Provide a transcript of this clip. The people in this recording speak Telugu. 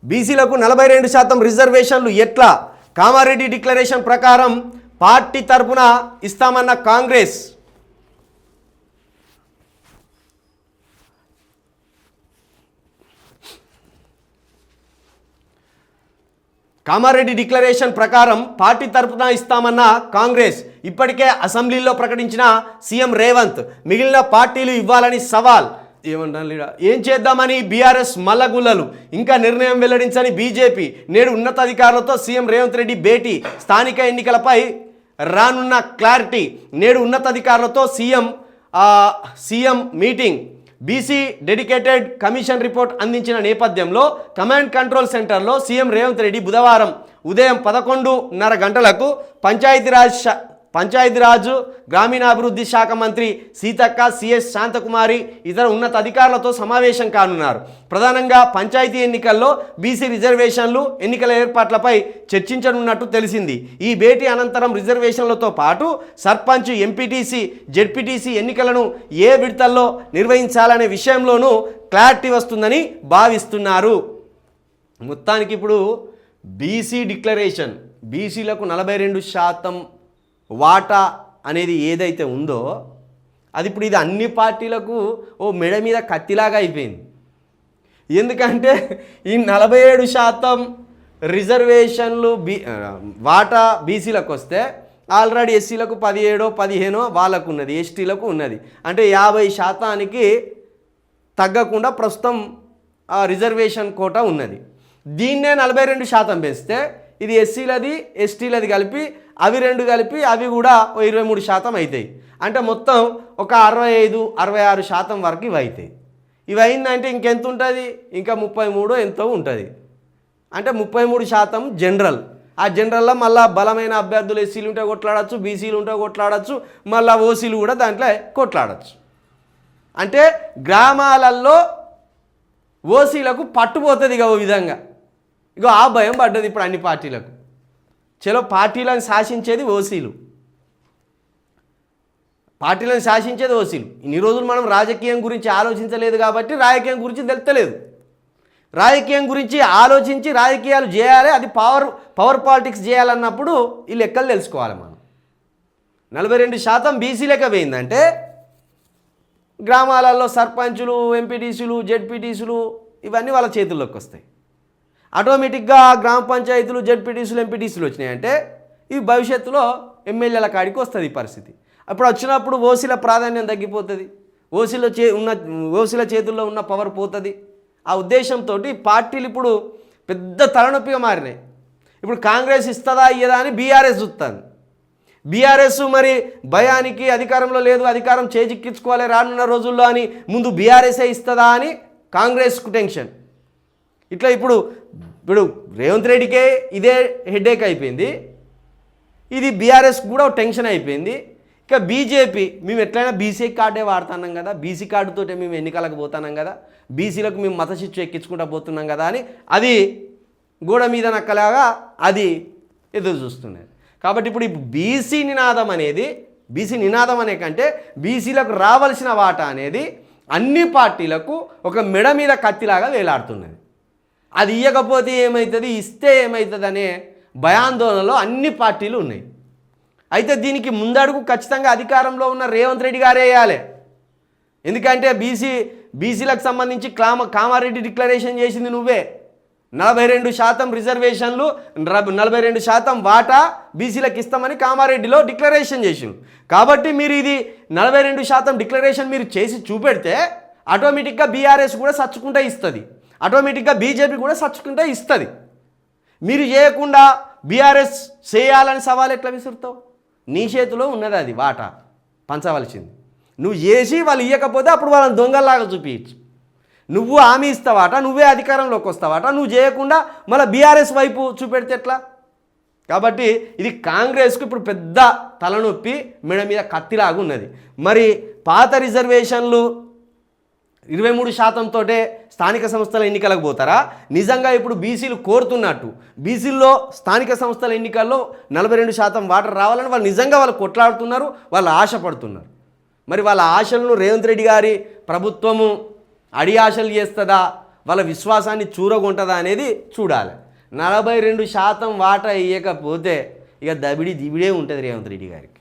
బీసీలకు 42% రిజర్వేషన్లు ఎట్లా? కామారెడ్డి డిక్లరేషన్ ప్రకారం పార్టీ తరపున ఇస్తామన్న కాంగ్రెస్. కామారెడ్డి డిక్లరేషన్ ప్రకారం పార్టీ తరపున ఇస్తామన్న కాంగ్రెస్. ఇప్పటికే అసెంబ్లీలో ప్రకటించిన సీఎం రేవంత్ మిగిలిన పార్టీలు ఇవ్వాలని సవాల్. ఏం చేద్దామని బీఆర్ఎస్ మల్లగుల్లలు. ఇంకా నిర్ణయం వెల్లడించని బీజేపీ. నేడు ఉన్నతాధికారులతో సీఎం రేవంత్ రెడ్డి భేటీ. స్థానిక ఎన్నికలపై రానున్న క్లారిటీ. నేడు ఉన్నతాధికారులతో CM meeting. BC dedicated commission report అందించిన నేపథ్యంలో కమాండ్ కంట్రోల్ సెంటర్లో సీఎం రేవంత్ రెడ్డి బుధవారం ఉదయం 11:30 గంటలకు పంచాయతీరాజ్ గ్రామీణాభివృద్ధి శాఖ మంత్రి సీతక్క, సిఎస్ శాంతకుమారి, ఇతర ఉన్నత అధికారులతో సమావేశం కానున్నారు. ప్రధానంగా పంచాయతీ ఎన్నికల్లో బీసీ రిజర్వేషన్లు, ఎన్నికల ఏర్పాట్లపై చర్చించనున్నట్టు తెలిసింది. ఈ భేటీ అనంతరం రిజర్వేషన్లతో పాటు సర్పంచ్, ఎంపీటీసీ, జెడ్పీటీసీ ఎన్నికలను ఏ విడతల్లో నిర్వహించాలనే విషయంలోనూ క్లారిటీ వస్తుందని భావిస్తున్నారు. మొత్తానికి ఇప్పుడు బీసీ డిక్లరేషన్, బీసీలకు 42% వాటా అనేది ఏదైతే ఉందో అది ఇప్పుడు ఇది అన్ని పార్టీలకు ఓ మెడ మీద కత్తిలాగా అయిపోయింది. ఎందుకంటే ఈ 47% రిజర్వేషన్లు వాటా బీసీలకు వస్తే ఆల్రెడీ ఎస్సీలకు 17-15 వాళ్ళకు ఉన్నది, ఎస్టీలకు ఉన్నది. అంటే 50% తగ్గకుండా ప్రస్తుతం ఆ రిజర్వేషన్ కోటా ఉన్నది. దీన్నే 42% పెంచితే ఇది ఎస్సీలది, ఎస్టీలది కలిపి అవి 2 కలిపి అవి కూడా 23% అవుతాయి. అంటే మొత్తం ఒక 65-66% వరకు ఇవి అవుతాయి. ఇవి అయిందంటే ఇంకెంత ఉంటుంది? ఇంకా 33 ఎంతో ఉంటుంది. అంటే 33% జనరల్. ఆ జనరల్లో మళ్ళీ బలమైన అభ్యర్థులు ఎస్సీలు ఉంటే కొట్లాడచ్చు, బీసీలు ఉంటే కొట్లాడచ్చు, మళ్ళీ ఓసీలు కూడా దాంట్లో కొట్లాడచ్చు. అంటే గ్రామాలలో ఓసీలకు పట్టుపోతుంది ఇక ఓ విధంగా. ఇక ఆ భయం పడ్డది ఇప్పుడు అన్ని పార్టీలకు. చలో పార్టీలను శాసించేది ఓసీలు, పార్టీలను శాసించేది ఓసీలు. ఇన్ని రోజులు మనం రాజకీయం గురించి ఆలోచించలేదు కాబట్టి రాజకీయం గురించి తెలుస్తలేదు. రాజకీయం గురించి ఆలోచించి రాజకీయాలు చేయాలి, అది పవర్ పాలిటిక్స్ చేయాలన్నప్పుడు ఈ లెక్కలు తెలుసుకోవాలి మనం. 42% బీసీలకే పోయిందంటే గ్రామాలలో సర్పంచులు, ఎంపీటీసీలు, జెడ్పీటీసీలు ఇవన్నీ వాళ్ళ చేతుల్లోకి వస్తాయి. ఆటోమేటిక్గా గ్రామ పంచాయతీలు, జెడ్పీటీసీలు, ఎంపీటీసీలు వచ్చినాయంటే ఇవి భవిష్యత్తులో ఎమ్మెల్యేల కాడికి వస్తుంది ఈ పరిస్థితి. అప్పుడు వచ్చినప్పుడు ఓసీల ప్రాధాన్యం తగ్గిపోతుంది, ఓసీల చేతుల్లో ఉన్న పవర్ పోతుంది. ఆ ఉద్దేశంతో పార్టీలు ఇప్పుడు పెద్ద తలనొప్పిగా మారినాయి. ఇప్పుడు కాంగ్రెస్ ఇస్తుందా ఇయ్యదా అని బీఆర్ఎస్ చూస్తుంది. బీఆర్ఎస్ మరి భయానికి అధికారంలో లేదు, అధికారం చేజిక్కించుకోవాలి రానున్న రోజుల్లో అని ముందు బీఆర్ఎస్ఏ ఇస్తుందా అని కాంగ్రెస్కు టెన్షన్. ఇట్లా ఇప్పుడు రేవంత్ రెడ్డికే ఇదే హెడేక్ అయిపోయింది, ఇది బీఆర్ఎస్ కూడా టెన్షన్ అయిపోయింది. ఇక బీజేపీ మేము ఎట్లయినా బీసీ కార్డే వాడుతున్నాం కదా, బీసీ కార్డుతోటే మేము ఎన్నికలకు పోతున్నాం కదా, బీసీలకు మేము మతశిక్ష ఎక్కించుకుంటూ పోతున్నాం కదా అని అది గోడ మీద నక్కలాగా అది ఎదురు చూస్తున్నది. కాబట్టి ఇప్పుడు బీసీ నినాదం అనే కంటే బీసీలకు రావాల్సిన వాటా అనేది అన్ని పార్టీలకు ఒక మెడ మీద కత్తిలాగా వేలాడుతున్నది. అది ఇవ్వకపోతే ఏమవుతుంది, ఇస్తే ఏమవుతుంది అనే భయాందోళనలో అన్ని పార్టీలు ఉన్నాయి. అయితే దీనికి ముందడుగు ఖచ్చితంగా అధికారంలో ఉన్న రేవంత్ రెడ్డి గారే వేయాలి. ఎందుకంటే బీసీలకు సంబంధించి కామారెడ్డి డిక్లరేషన్ చేసింది నువ్వే. 42% రిజర్వేషన్లు, 42% వాటా బీసీలకు ఇస్తామని కామారెడ్డిలో డిక్లరేషన్ చేసిండు. కాబట్టి మీరు ఇది 42% డిక్లరేషన్ మీరు చేసి చూపెడితే ఆటోమేటిక్గా బీఆర్ఎస్ కూడా సచ్చుకుంటూ ఇస్తుంది, ఆటోమేటిక్గా బీజేపీ కూడా సచ్చుకుంటూ ఇస్తుంది. మీరు చేయకుండా బీఆర్ఎస్ చేయాలని సవాల్ ఎట్లా విసురుతావు? నీ చేతిలో ఉన్నది అది వాటా పంచవలసింది. నువ్వు చేసి వాళ్ళు ఇవ్వకపోతే అప్పుడు వాళ్ళని దొంగల్లాగా చూపించు. నువ్వు హామీ ఇస్తావాట, నువ్వే అధికారంలోకి వస్తావాట, నువ్వు చేయకుండా మళ్ళీ బీఆర్ఎస్ వైపు చూపెడితే ఎట్లా? కాబట్టి ఇది కాంగ్రెస్కు ఇప్పుడు పెద్ద తలనొప్పి, మెడ మీద కత్తిలాగా ఉన్నది. మరి పాత రిజర్వేషన్లు 23%తో స్థానిక సంస్థల ఎన్నికలకు పోతారా? నిజంగా ఇప్పుడు బీసీలు కోరుతున్నట్టు బీసీల్లో స్థానిక సంస్థల ఎన్నికల్లో 42% వాటర్ రావాలని వాళ్ళు నిజంగా వాళ్ళు కొట్లాడుతున్నారు, వాళ్ళు ఆశపడుతున్నారు. మరి వాళ్ళ ఆశలను రేవంత్ రెడ్డి గారి ప్రభుత్వము అడి ఆశలు చేస్తుందా, వాళ్ళ విశ్వాసాన్ని చూరగొంటుందా అనేది చూడాలి. 42% వాటా ఇవ్వకపోతే ఇక దబిడి దిబిడే ఉంటుంది రేవంత్ రెడ్డి గారికి.